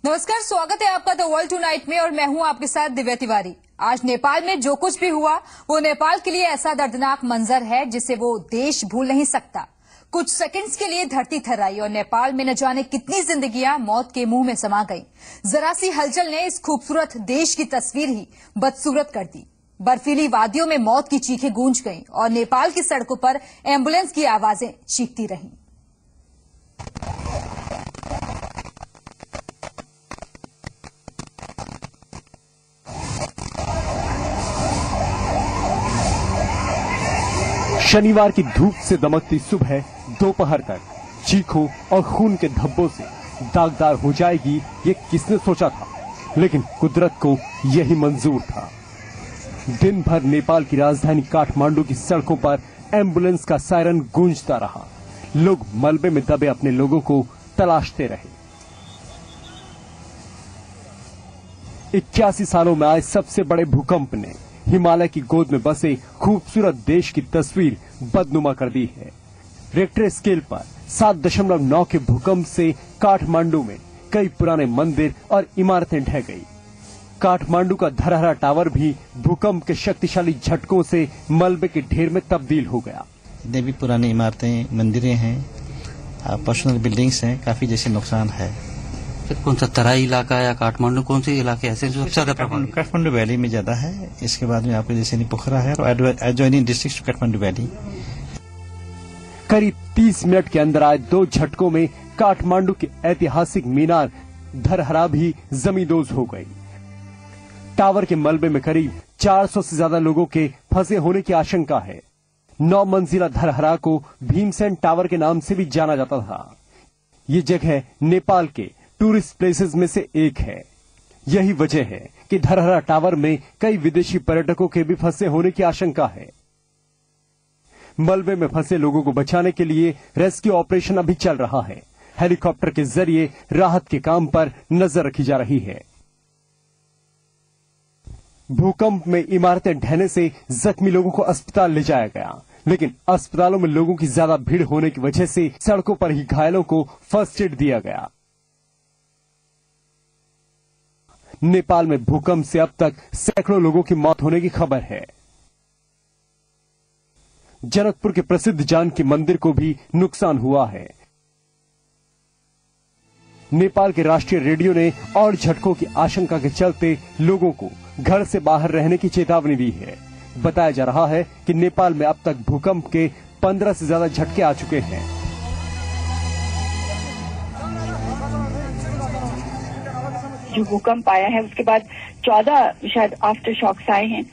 नमस्कार, स्वागत है आपका द वर्ल्ड टुनाइट में और मैं हूं आपके साथ दिव्या तिवारी। आज नेपाल में जो कुछ भी हुआ वो नेपाल के लिए ऐसा दर्दनाक मंजर है जिसे वो देश भूल नहीं सकता। कुछ सेकंड्स के लिए धरती थर्राई और नेपाल में न जाने कितनी जिंदगियां मौत के मुंह में समा गईं। जरा सी हलचल ने इस खूबसूरत देश की तस्वीर ही बदसूरत कर दी। बर्फीली वादियों में मौत की चीखें गूंज गईं और नेपाल की सड़कों पर एम्बुलेंस की आवाजें चीखती रहीं। शनिवार की धूप से दमकती सुबह दोपहर तक चीखों और खून के धब्बों से दागदार हो जाएगी, ये किसने सोचा था। लेकिन कुदरत को यही मंजूर था। दिन भर नेपाल की राजधानी काठमांडू की सड़कों पर एम्बुलेंस का सायरन गूंजता रहा। लोग मलबे में दबे अपने लोगों को तलाशते रहे। 81 सालों में आए सबसे बड़े भूकंप ने हिमालय की गोद में बसे खूबसूरत देश की तस्वीर बदनुमा कर दी है। रिक्टर स्केल पर 7.9 के भूकंप से काठमांडू में कई पुराने मंदिर और इमारतें ढह गई। काठमांडू का धरहरा टावर भी भूकंप के शक्तिशाली झटकों से मलबे के ढेर में तब्दील हो गया। जितने भी पुरानी इमारतें, मंदिरें हैं, पर्सनल बिल्डिंग्स हैं, काफी जैसे नुकसान है। फिर कौन सा तराई इलाका या काठमांडू, कौन से इलाके ऐसे जो ज्यादा प्रभावित? काठमांडू वैली में ज्यादा है। इसके बाद में आपके जैसे पोखरा है और एडजॉइनिंग डिस्ट्रिक्ट काठमांडू वैली। करीब 30 मिनट के अंदर आए दो झटकों में काठमांडू के ऐतिहासिक मीनार धरहरा भी जमींदोज हो गई। टावर के मलबे में करीब 400 से ज्यादा लोगों के फंसे होने की आशंका है। 9 मंजिला धरहरा को भीमसेन टावर के नाम से भी जाना जाता था। ये जगह नेपाल के टूरिस्ट प्लेसेस में से एक है। यही वजह है कि धरहरा टावर में कई विदेशी पर्यटकों के भी फंसे होने की आशंका है। मलबे में फंसे लोगों को बचाने के लिए रेस्क्यू ऑपरेशन अभी चल रहा है। हेलीकॉप्टर के जरिए राहत के काम पर नजर रखी जा रही है। भूकंप में इमारतें ढहने से जख्मी लोगों को अस्पताल ले जाया गया, लेकिन अस्पतालों में लोगों की ज्यादा भीड़ होने की वजह से सड़कों पर ही घायलों को फर्स्ट एड दिया गया। नेपाल में भूकंप से अब तक सैकड़ों लोगों की मौत होने की खबर है। जनकपुर के प्रसिद्ध जानकी मंदिर को भी नुकसान हुआ है। नेपाल के राष्ट्रीय रेडियो ने और झटकों की आशंका के चलते लोगों को घर से बाहर रहने की चेतावनी दी है। बताया जा रहा है कि नेपाल में अब तक भूकंप के 15 से ज्यादा झटके आ चुके हैं। जो भूकंप आया है उसके बाद 14 शायद आफ्टर शॉक्स आए हैं,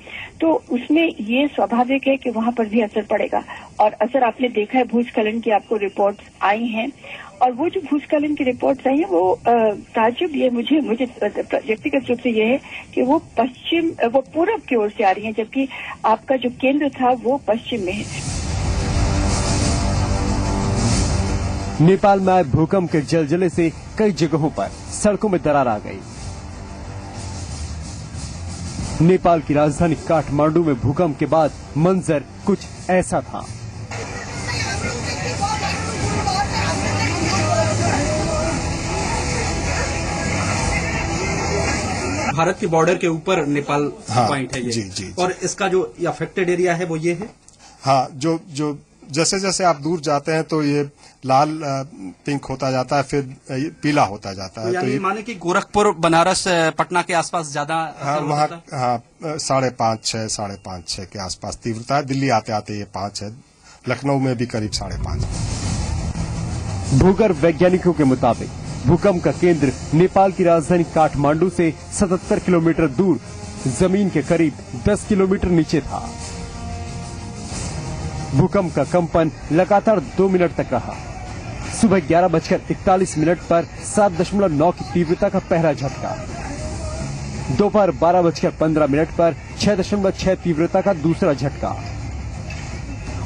तो उसमें ये स्वाभाविक है कि वहां पर भी असर पड़ेगा। और असर आपने देखा है, भूस्खलन की आपको रिपोर्ट्स आई हैं, और वो जो भूस्खलन की रिपोर्ट्स आई हैं वो ताज्जुब ये मुझे व्यक्तिगत रूप से ये है कि वो पूरब की ओर से आ रही हैं, जबकि आपका जो केंद्र था वो पश्चिम में है। नेपाल में आए भूकंप के जलजले से कई जगहों पर सड़कों में दरार आ गई। नेपाल की राजधानी काठमांडू में भूकंप के बाद मंजर कुछ ऐसा था। भारत की बॉर्डर के ऊपर नेपाल पॉइंट है ये। जी। और इसका जो अफेक्टेड एरिया है वो ये है। हाँ, जो जैसे जैसे आप दूर जाते हैं तो ये लाल पिंक होता जाता है, फिर पीला होता जाता है। तो ये माने कि गोरखपुर, बनारस, पटना के आसपास ज्यादा वहाँ 5.5-6 के आसपास तीव्रता है। दिल्ली आते आते ये 5 है। लखनऊ में भी करीब 5.5। भूगर्भ वैज्ञानिकों के मुताबिक भूकंप का केंद्र नेपाल की राजधानी काठमांडू से 77 किलोमीटर दूर जमीन के करीब 10 किलोमीटर नीचे था। भूकंप का कंपन लगातार 2 मिनट तक रहा। सुबह 11:41 पर 7.9 की तीव्रता का पहला झटका, दोपहर 12:15 पर 6.6 तीव्रता का दूसरा झटका,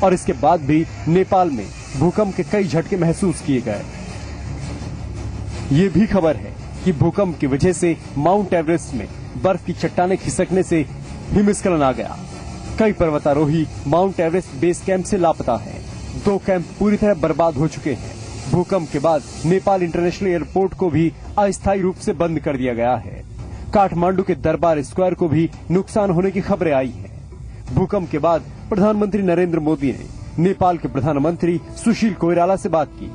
और इसके बाद भी नेपाल में भूकंप के कई झटके महसूस किए गए। ये भी खबर है कि भूकंप की वजह से माउंट एवरेस्ट में बर्फ की चट्टानें खिसकने से हिमस्खलन आ गया। कई पर्वतारोही माउंट एवरेस्ट बेस कैंप से लापता हैं। 2 कैंप पूरी तरह बर्बाद हो चुके हैं। भूकंप के बाद नेपाल इंटरनेशनल एयरपोर्ट को भी अस्थायी रूप से बंद कर दिया गया है। काठमांडू के दरबार स्क्वायर को भी नुकसान होने की खबरें आई हैं। भूकंप के बाद प्रधानमंत्री नरेंद्र मोदी ने नेपाल के प्रधानमंत्री सुशील कोइराला से बात की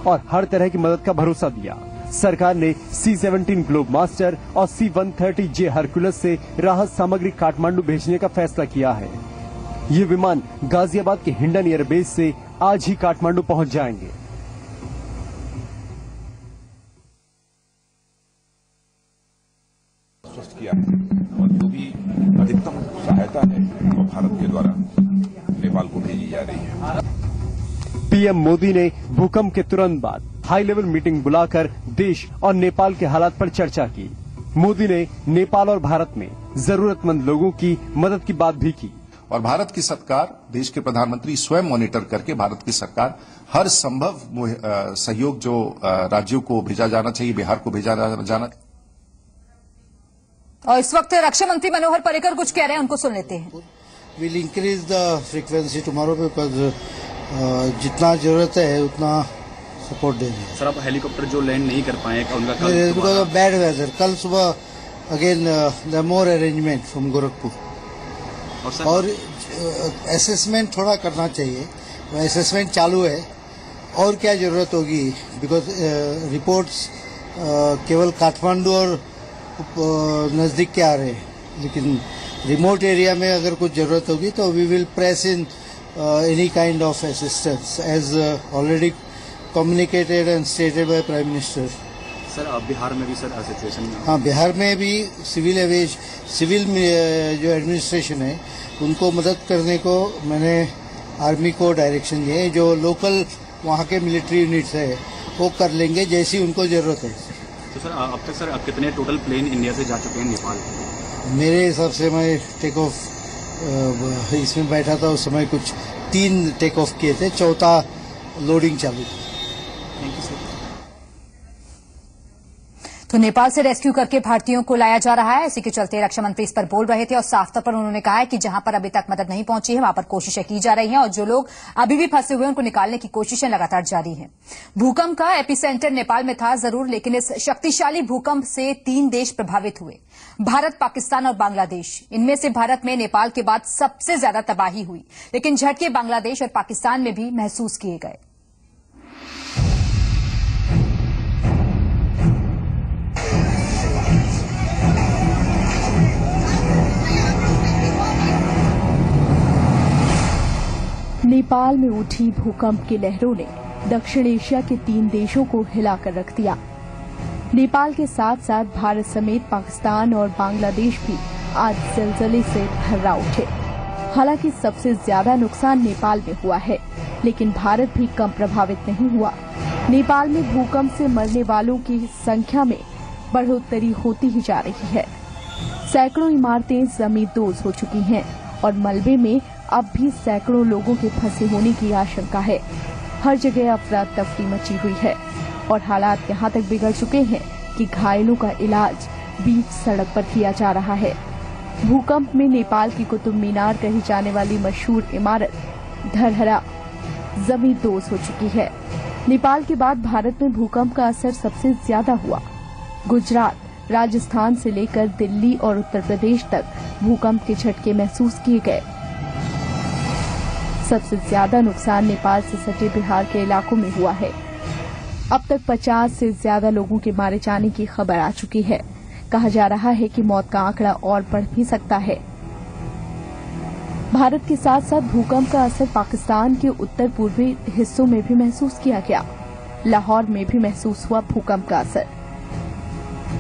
और हर तरह की मदद का भरोसा दिया। सरकार ने C-17 ग्लोब मास्टर और C-130J हरकुलस से राहत सामग्री काठमांडू भेजने का फैसला किया है। ये विमान गाजियाबाद के हिंडन एयरबेस से आज ही काठमांडू पहुंच जाएंगे। आश्वस्त किया और जो भी अधिकतम सहायता है वो भारत के द्वारा नेपाल को भेजी जा रही है। पीएम मोदी ने भूकंप के तुरंत बाद हाई लेवल मीटिंग बुलाकर देश और नेपाल के हालात पर चर्चा की। मोदी ने नेपाल और भारत में जरूरतमंद लोगों की मदद की बात भी की। और भारत की सरकार, देश के प्रधानमंत्री स्वयं मॉनिटर करके भारत की सरकार हर संभव सहयोग जो राज्यों को भेजा जाना चाहिए, बिहार को भेजा जाना। और इस वक्त रक्षा मंत्री मनोहर पर्रिकर कुछ कह रहे हैं, उनको सुन लेते हैं। Will increase the frequency tomorrow because जितना जरूरत है उतना सपोर्ट देंगे। सर, आप हेलीकॉप्टर जो लैंड नहीं कर पाए उनका बिकॉज ऑफ बैड वेदर, कल सुबह again the more arrangement from Gorakhpur. और असेसमेंट थोड़ा करना चाहिए, असेसमेंट चालू है और क्या जरूरत होगी, बिकॉज रिपोर्ट्स केवल काठमांडू और नजदीक के आ रहे हैं, लेकिन रिमोट एरिया में अगर कुछ जरूरत होगी तो we will press in any kind of assistance as already communicated and stated by prime minister. Sir, Bihar में भी सर सिचुएशन, हाँ, बिहार में भी सिविल जो एडमिनिस्ट्रेशन है उनको मदद करने को मैंने आर्मी को डायरेक्शन दिए। जो लोकल वहाँ के मिलिट्री यूनिट्स है वो कर लेंगे जैसी उनको जरूरत है। तो सर, अब तक सर कितने टोटल प्लेन इंडिया से जा चुके हैं नेपाल? मेरे हिसाब से मैं टेक ऑफ इसमें बैठा था उस समय कुछ 3 टेक ऑफ किए थे, चौथा लोडिंग चालू थी। Thank you sir. तो नेपाल से रेस्क्यू करके भारतीयों को लाया जा रहा है। इसी के चलते रक्षा मंत्री इस पर बोल रहे थे और साफ तौर पर उन्होंने कहा है कि जहां पर अभी तक मदद नहीं पहुंची है वहां पर कोशिशें की जा रही हैं और जो लोग अभी भी फंसे हुए हैं उनको निकालने की कोशिशें लगातार जारी हैं। भूकंप का एपिसेंटर नेपाल में था जरूर, लेकिन इस शक्तिशाली भूकंप से 3 देश प्रभावित हुए, भारत, पाकिस्तान और बांग्लादेश। इनमें से भारत में नेपाल के बाद सबसे ज्यादा तबाही हुई, लेकिन झटके बांग्लादेश और पाकिस्तान में भी महसूस किए गए। नेपाल में उठी भूकंप की लहरों ने दक्षिण एशिया के 3 देशों को हिलाकर रख दिया। नेपाल के साथ साथ भारत समेत पाकिस्तान और बांग्लादेश भी आज ज़लज़ले से भर्रा उठे। हालांकि सबसे ज्यादा नुकसान नेपाल में हुआ है, लेकिन भारत भी कम प्रभावित नहीं हुआ। नेपाल में भूकंप से मरने वालों की संख्या में बढ़ोतरी होती ही जा रही है। सैकड़ों इमारतें जमींदोज हो चुकी हैं और मलबे में अब भी सैकड़ों लोगों के फंसे होने की आशंका है। हर जगह अफरा तफरी मची हुई है और हालात यहाँ तक बिगड़ चुके हैं कि घायलों का इलाज बीच सड़क पर किया जा रहा है। भूकंप में नेपाल की कुतुब मीनार कही जाने वाली मशहूर इमारत धरहरा जमींदोज हो चुकी है। नेपाल के बाद भारत में भूकंप का असर सबसे ज्यादा हुआ। गुजरात, राजस्थान से लेकर दिल्ली और उत्तर प्रदेश तक भूकंप के झटके महसूस किए गए। सबसे ज्यादा नुकसान नेपाल से सटे बिहार के इलाकों में हुआ है। अब तक 50 से ज्यादा लोगों के मारे जाने की खबर आ चुकी है। कहा जा रहा है कि मौत का आंकड़ा और बढ़ भी सकता है। भारत के साथ साथ भूकंप का असर पाकिस्तान के उत्तर पूर्वी हिस्सों में भी महसूस किया गया। लाहौर में भी महसूस हुआ भूकंप का असर।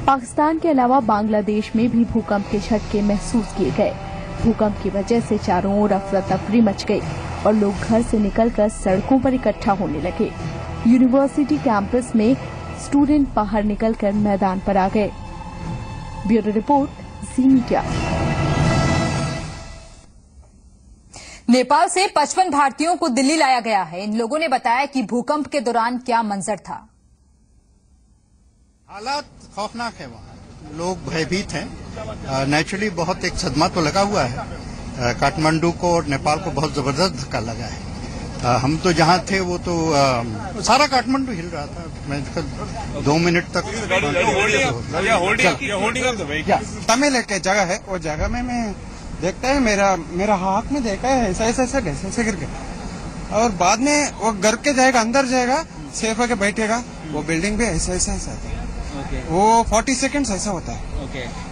पाकिस्तान के अलावा बांग्लादेश में भी भूकंप के झटके महसूस किए गए। भूकंप की वजह से चारों ओर अफरा तफरी मच गई और लोग घर से निकलकर सड़कों पर इकट्ठा होने लगे। यूनिवर्सिटी कैंपस में स्टूडेंट बाहर निकलकर मैदान पर आ गए। ब्यूरो रिपोर्ट, जी मीडिया। नेपाल से 55 भारतीयों को दिल्ली लाया गया है। इन लोगों ने बताया कि भूकंप के दौरान क्या मंजर था। हालात खौफनाक है, वहाँ लोग भयभीत हैं। नेचुरली बहुत एक सदमा तो लगा हुआ है। काठमांडू को और नेपाल को बहुत जबरदस्त धक्का लगा है। हम तो जहाँ थे वो तो सारा काठमांडू हिल रहा था। मैं 2 मिनट तक तमिल एक जगह है, वो जगह में मैं देखता है मेरा हाथ में देखा है ऐसा करके, और बाद में वो घर के जाएगा, अंदर जाएगा, सेफ होकर बैठेगा, वो बिल्डिंग भी ऐसा वो 40 सेकंड्स ऐसा होता है।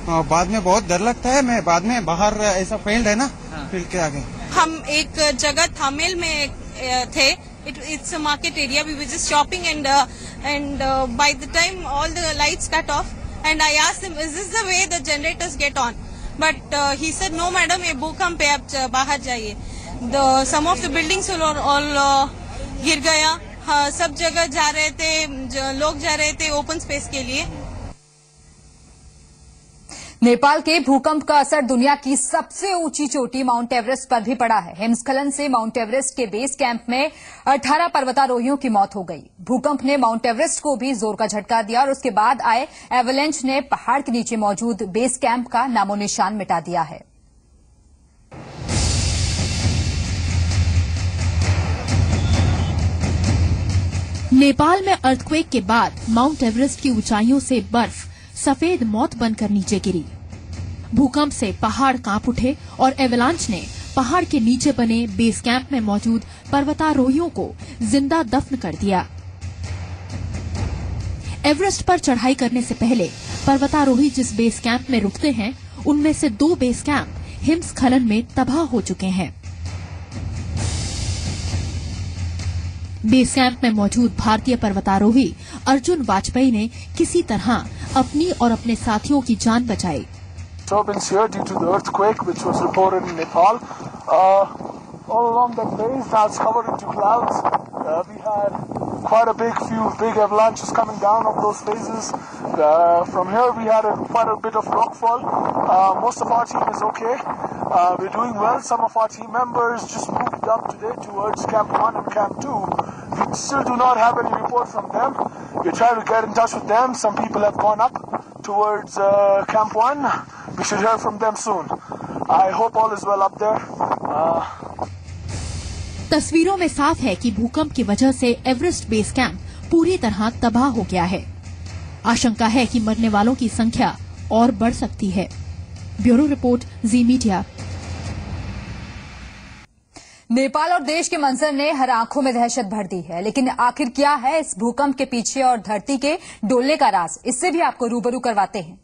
और बाद में बहुत डर लगता है। मैं बाद में बाहर ऐसा फील्ड है ना, फील्ड के आगे हम एक जगह थामेल में थे। It's a market area. We were just shopping and by the time all the lights cut off, and I asked him, "Is this the way the generators get on?" But he said, "No, madam, ये भूकंप है, आप बाहर जाइए." Some of the buildings all गिर गया। सब जगह जा रहे थे, लोग जा रहे थे ओपन स्पेस के लिए। नेपाल के भूकंप का असर दुनिया की सबसे ऊंची चोटी माउंट एवरेस्ट पर भी पड़ा है। हिमस्खलन से माउंट एवरेस्ट के बेस कैंप में 18 पर्वतारोहियों की मौत हो गई। भूकंप ने माउंट एवरेस्ट को भी जोर का झटका दिया और उसके बाद आए एवलांच ने पहाड़ के नीचे मौजूद बेस कैंप का नामो निशान मिटा दिया है। नेपाल में अर्थक्वेक के बाद माउंट एवरेस्ट की ऊंचाइयों से बर्फ सफेद मौत बनकर नीचे गिरी। भूकंप से पहाड़ कांप उठे और एवलांच ने पहाड़ के नीचे बने बेस कैंप में मौजूद पर्वतारोहियों को जिंदा दफन कर दिया। एवरेस्ट पर चढ़ाई करने से पहले पर्वतारोही जिस बेस कैंप में रुकते हैं, उनमें से 2 बेस कैंप हिमस्खलन में तबाह हो चुके हैं। बेस कैंप में मौजूद भारतीय पर्वतारोही अर्जुन वाजपेयी ने किसी तरह अपनी और अपने साथियों की जान बचाई। Disturbance here due to the earthquake which was reported in Nepal. All along that base now it's covered into clouds. We had quite a big avalanches coming down of those phases. From here we had quite a bit of rockfall. Most of our team is okay. We're doing well. Some of our team members just moved up today towards Camp 1 and Camp 2. We still do not have any report from them. We're trying to get in touch with them. Some people have gone up towards Camp 1. We should hear from them soon. I hope all is well up there. तस्वीरों में साफ है कि भूकंप की वजह से Everest base camp पूरी तरह तबाह हो गया है। आशंका है कि मरने वालों की संख्या और बढ़ सकती है। ब्यूरो रिपोर्ट, जी मीडिया। नेपाल और देश के मंजर ने हर आंखों में दहशत भर दी है, लेकिन आखिर क्या है इस भूकंप के पीछे और धरती के डोलने का राज, इससे भी आपको रूबरू करवाते हैं।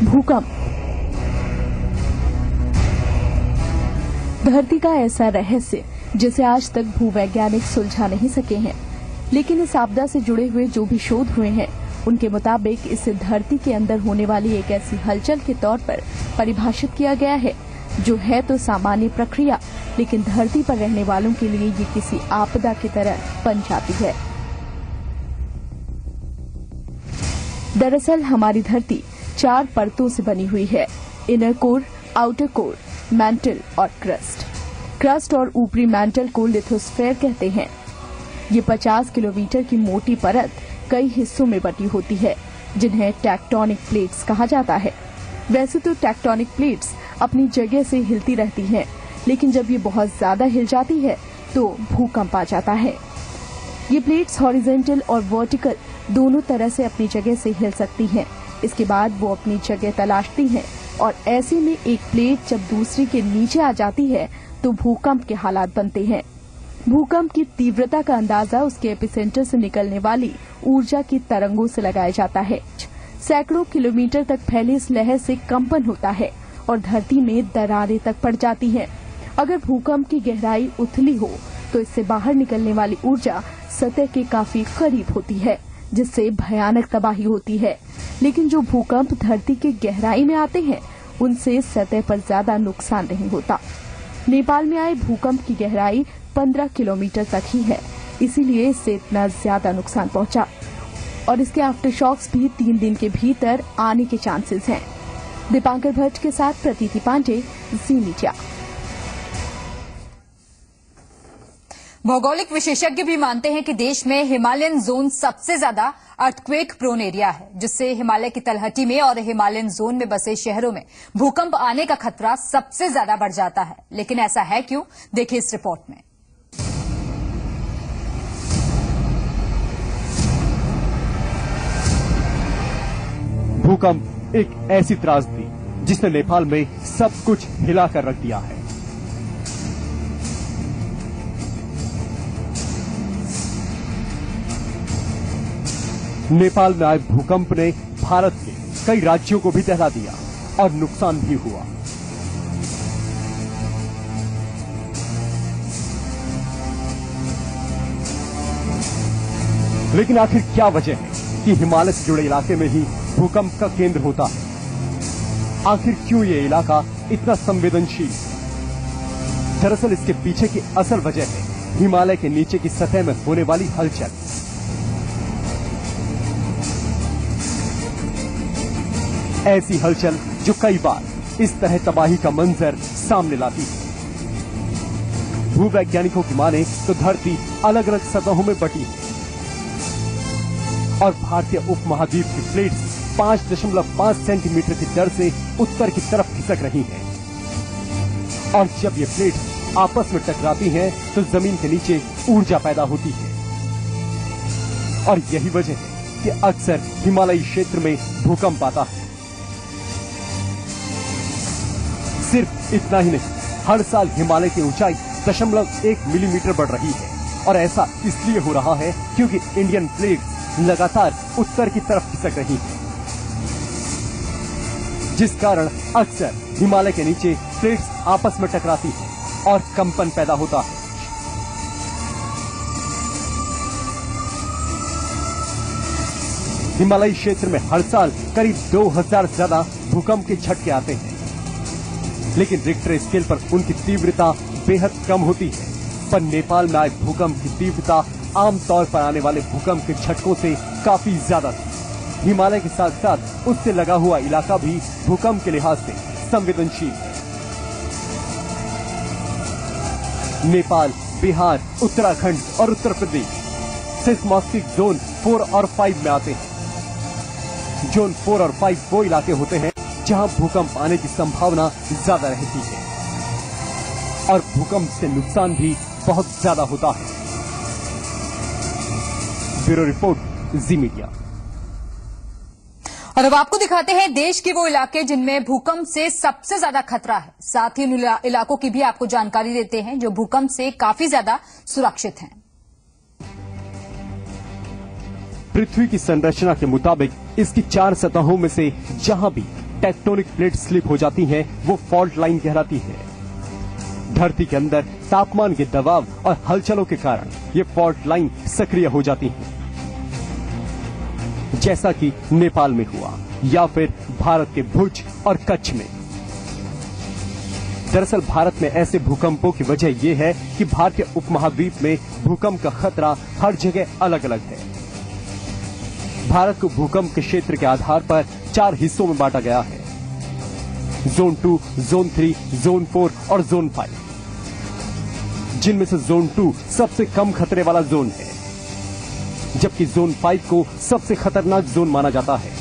भूकंप धरती का ऐसा रहस्य जिसे आज तक भूवैज्ञानिक सुलझा नहीं सके हैं, लेकिन इस आपदा से जुड़े हुए जो भी शोध हुए हैं उनके मुताबिक इसे धरती के अंदर होने वाली एक ऐसी हलचल के तौर पर परिभाषित किया गया है जो है तो सामान्य प्रक्रिया, लेकिन धरती पर रहने वालों के लिए ये किसी आपदा की तरह बन जाती है। दरअसल हमारी धरती 4 परतों से बनी हुई है, inner core, outer core, mantle और क्रस्ट। क्रस्ट और ऊपरी मैंटल को लिथोस्फेयर कहते हैं। ये 50 किलोमीटर की मोटी परत कई हिस्सों में बटी होती है, जिन्हें टेक्टोनिक प्लेट्स कहा जाता है। वैसे तो टेक्टोनिक प्लेट्स अपनी जगह से हिलती रहती हैं, लेकिन जब ये बहुत ज्यादा हिल जाती है तो भूकंप आ जाता है। ये प्लेट्स हॉरिजॉन्टल और वर्टिकल दोनों तरह से अपनी जगह से हिल सकती हैं। इसके बाद वो अपनी जगह तलाशती हैं और ऐसे में एक प्लेट जब दूसरी के नीचे आ जाती है तो भूकंप के हालात बनते हैं। भूकंप की तीव्रता का अंदाजा उसके एपिसेंटर से निकलने वाली ऊर्जा की तरंगों से लगाया जाता है। सैकड़ों किलोमीटर तक फैली इस लहर से कंपन होता है और धरती में दरारें तक पड़ जाती हैं। अगर भूकंप की गहराई उथली हो तो इससे बाहर निकलने वाली ऊर्जा सतह के काफी करीब होती है, जिससे भयानक तबाही होती है। लेकिन जो भूकंप धरती के गहराई में आते हैं उनसे सतह पर ज्यादा नुकसान नहीं होता। नेपाल में आए भूकंप की गहराई 15 किलोमीटर तक ही है, इसीलिए इससे इतना ज्यादा नुकसान पहुंचा और इसके आफ्टर शॉक्स भी 3 दिन के भीतर आने के चांसेस हैं। दीपांकर भट्ट के साथ प्रतीति पांडे, जी मीडिया। भौगोलिक विशेषज्ञ भी मानते हैं कि देश में हिमालयन जोन सबसे ज्यादा अर्थक्वेक प्रोन एरिया है, जिससे हिमालय की तलहटी में और हिमालयन जोन में बसे शहरों में भूकंप आने का खतरा सबसे ज्यादा बढ़ जाता है। लेकिन ऐसा है क्यों? देखिए इस रिपोर्ट में। भूकंप एक ऐसी त्रासदी जिसने नेपाल में सब कुछ हिलाकर रख दिया है। नेपाल में आए भूकंप ने भारत के कई राज्यों को भी दहला दिया और नुकसान भी हुआ। लेकिन आखिर क्या वजह है कि हिमालय से जुड़े इलाके में ही भूकंप का केंद्र होता है? आखिर क्यों ये इलाका इतना संवेदनशील? दरअसल इसके पीछे की असल वजह है हिमालय के नीचे की सतह में होने वाली हलचल। ऐसी हलचल जो कई बार इस तरह तबाही का मंजर सामने लाती है। भूवैज्ञानिकों की माने तो धरती अलग अलग सतहों में बटी है और भारतीय उपमहाद्वीप की प्लेट्स 5.5 सेंटीमीटर की दर से उत्तर की तरफ खिसक रही हैं। और जब ये प्लेट्स आपस में टकराती हैं तो जमीन के नीचे ऊर्जा पैदा होती है और यही वजह है कि अक्सर हिमालयी क्षेत्र में भूकंप आता है। सिर्फ इतना ही नहीं, हर साल हिमालय की ऊंचाई 0.1 मिलीमीटर बढ़ रही है और ऐसा इसलिए हो रहा है क्योंकि इंडियन प्लेट्स लगातार उत्तर की तरफ खिसक रही है, जिस कारण अक्सर हिमालय के नीचे प्लेट्स आपस में टकराती है और कंपन पैदा होता है। हिमालयी क्षेत्र में हर साल करीब 2000 से ज्यादा भूकंप के झटके आते हैं, लेकिन रिक्टर स्केल पर उनकी तीव्रता बेहद कम होती है। पर नेपाल में आए भूकंप की तीव्रता आमतौर पर आने वाले भूकंप के झटकों से काफी ज्यादा थी। हिमालय के साथ साथ उससे लगा हुआ इलाका भी भूकंप के लिहाज से संवेदनशील है। नेपाल, बिहार, उत्तराखंड और उत्तर प्रदेश सिस्मोस्टिक जोन 4 और 5 में आते हैं। जोन 4 और 5 वो इलाके होते हैं जहां भूकंप आने की संभावना ज्यादा रहती है और भूकंप से नुकसान भी बहुत ज्यादा होता है। ब्यूरो रिपोर्ट, जी मीडिया। और अब आपको दिखाते हैं देश के वो इलाके जिनमें भूकंप से सबसे ज्यादा खतरा है। साथ ही उन इलाकों की भी आपको जानकारी देते हैं जो भूकंप से काफी ज्यादा सुरक्षित हैं। पृथ्वी की संरचना के मुताबिक इसकी 4 सतहों में से जहां भी टेक्टोनिक प्लेट स्लिप हो जाती हैं, वो फॉल्ट लाइन कहलाती है। धरती के अंदर तापमान के दबाव और हलचलों के कारण ये फॉल्ट लाइन सक्रिय हो जाती हैं, जैसा कि नेपाल में हुआ या फिर भारत के भुज और कच्छ में। दरअसल भारत में ऐसे भूकंपों की वजह यह है कि भारतीय उपमहाद्वीप में भूकंप का खतरा हर जगह अलग अलग है। भारत को भूकंप के क्षेत्र के आधार पर 4 हिस्सों में बांटा गया है: जोन 2, जोन 3, जोन 4 और जोन 5, जिनमें से जोन 2 सबसे कम खतरे वाला जोन है, जबकि जोन 5 को सबसे खतरनाक जोन माना जाता है।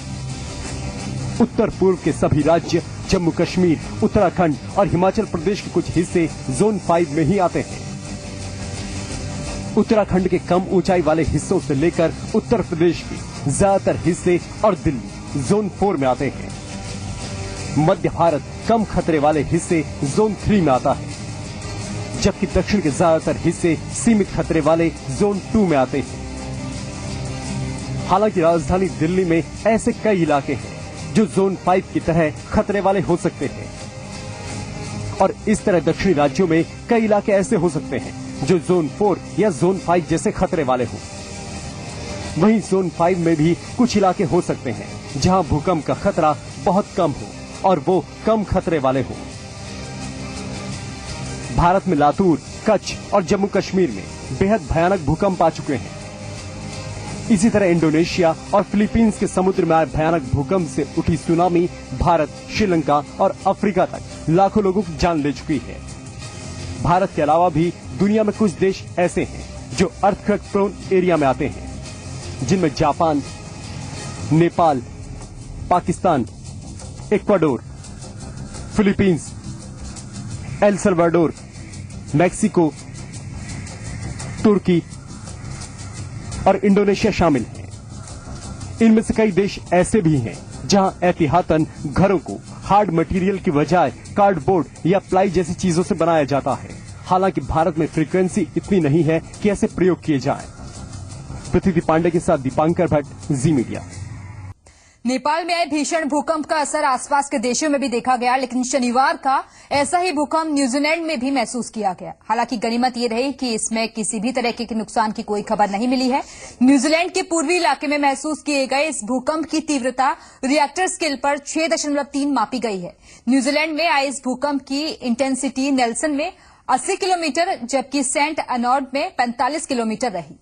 उत्तर पूर्व के सभी राज्य, जम्मू कश्मीर, उत्तराखंड और हिमाचल प्रदेश के कुछ हिस्से जोन 5 में ही आते हैं। उत्तराखंड के कम ऊंचाई वाले हिस्सों से लेकर उत्तर प्रदेश के ज्यादातर हिस्से और दिल्ली जोन 4 में आते हैं। मध्य भारत कम खतरे वाले हिस्से जोन 3 में आता है, जबकि दक्षिण के ज्यादातर हिस्से सीमित खतरे वाले जोन 2 में आते हैं। हालांकि राजधानी दिल्ली में ऐसे कई इलाके हैं जो जोन 5 की तरह खतरे वाले हो सकते हैं, और इस तरह दक्षिणी राज्यों में कई इलाके ऐसे हो सकते हैं जो जोन 4 या जोन 5 जैसे खतरे वाले हों। वहीं जोन 5 में भी कुछ इलाके हो सकते हैं जहां भूकंप का खतरा बहुत कम हो और वो कम खतरे वाले हों। भारत में लातूर, कच्छ और जम्मू कश्मीर में बेहद भयानक भूकंप आ चुके हैं। इसी तरह इंडोनेशिया और फिलीपींस के समुद्र में आए भयानक भूकंप से उठी सुनामी भारत, श्रीलंका और अफ्रीका तक लाखों लोगों की जान ले चुकी है। भारत के अलावा भी दुनिया में कुछ देश ऐसे हैं जो अर्थक्वेक प्रोन एरिया में आते हैं, जिनमें Japan, Nepal, Pakistan, Ecuador, Philippines, El Salvador, Mexico, तुर्की और इंडोनेशिया शामिल हैं। इनमें से कई देश ऐसे भी हैं जहां एहतियातन घरों को हार्ड मटेरियल की बजाय कार्डबोर्ड या प्लाई जैसी चीजों से बनाया जाता है। हालांकि भारत में फ्रीक्वेंसी इतनी नहीं है कि ऐसे प्रयोग किए जाएं। पृथ्वी पांडे के साथ दीपांकर भट्ट, जी मीडिया। नेपाल में आए भीषण भूकंप का असर आसपास के देशों में भी देखा गया, लेकिन शनिवार का ऐसा ही भूकंप न्यूजीलैंड में भी महसूस किया गया। हालांकि गनीमत ये रही कि इसमें किसी भी तरह के नुकसान की कोई खबर नहीं मिली है। न्यूजीलैंड के पूर्वी इलाके में महसूस किए गए इस भूकंप की तीव्रता रिएक्टर स्केल पर 6.3 मापी गई है। न्यूजीलैंड में आए इस भूकंप की इंटेंसिटी नेल्सन में 80 किलोमीटर जबकि सेंट अनॉर्ड में 45 किलोमीटर रही।